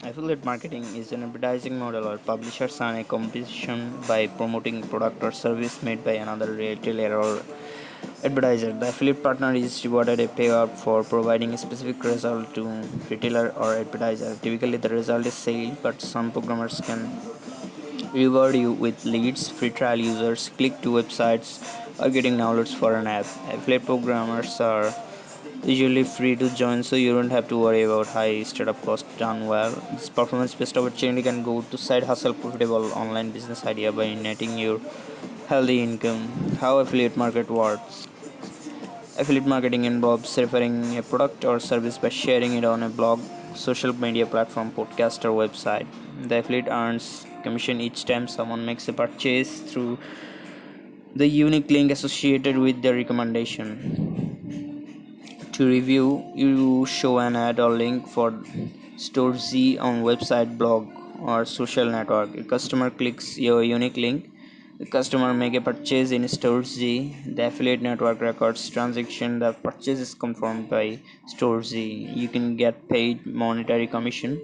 Affiliate marketing is an advertising model where publishers earn a commission by promoting a product or service made by another retailer or advertiser. The affiliate partner is rewarded a payout for providing a specific result to retailer or advertiser. Typically, the result is sale, but some programmers can reward you with leads, free trial users, click to websites, or getting downloads for an app. Affiliate programmers are usually free to join, so you don't have to worry about high startup costs done well. This performance based opportunity can go to side hustle profitable online business idea by netting your healthy income. How affiliate market works. Affiliate marketing involves referring a product or service by sharing it on a blog, social media platform, podcast, or website. The affiliate earns commission each time someone makes a purchase through the unique link associated with the recommendation. To review, you show an ad or link for Store Z on website, blog, or social network. A customer clicks your unique link. The customer make a purchase in Store Z. The affiliate network records transaction. The purchase is confirmed by Store Z. You can get paid monetary commission.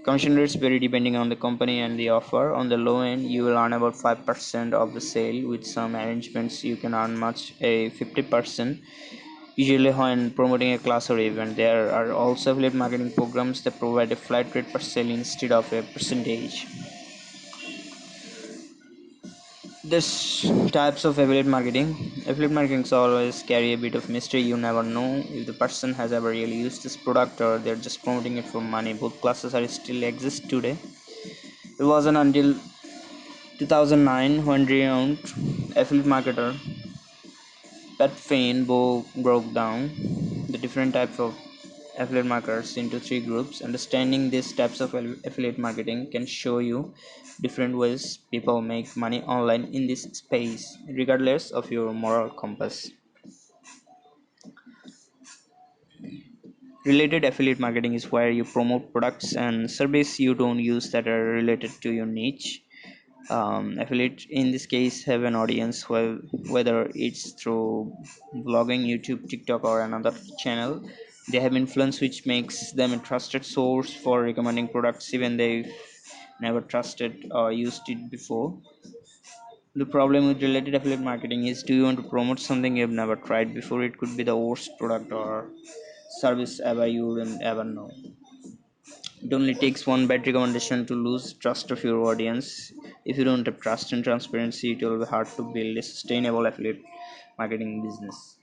Commission rates vary depending on the company and the offer. On the low end, you will earn about 5% of the sale. With some arrangements, you can earn much a 50%. Usually, when promoting a class or event, there are also affiliate marketing programs that provide a flat rate per sale instead of a percentage. There's types of affiliate marketing. Affiliate marketing always carry a bit of mystery. You never know if the person has ever really used this product or they're just promoting it for money. Both classes are still exist today. It wasn't until 2009 when renowned affiliate marketer Pat Fane broke down the different types of affiliate marketers into three groups. Understanding these types of affiliate marketing can show you different ways people make money online in this space, regardless of your moral compass. Related affiliate marketing is where you promote products and services you don't use that are related to your niche. Affiliate in this case have an audience, well, whether it's through blogging, YouTube, TikTok, or another channel. They have influence which makes them a trusted source for recommending products even they've never trusted or used it before. The problem with related affiliate marketing is, do you want to promote something you've never tried before? It could be the worst product or service ever you wouldn't ever know. It only takes one bad recommendation to lose trust of your audience. If you don't have trust and transparency, it will be hard to build a sustainable affiliate marketing business.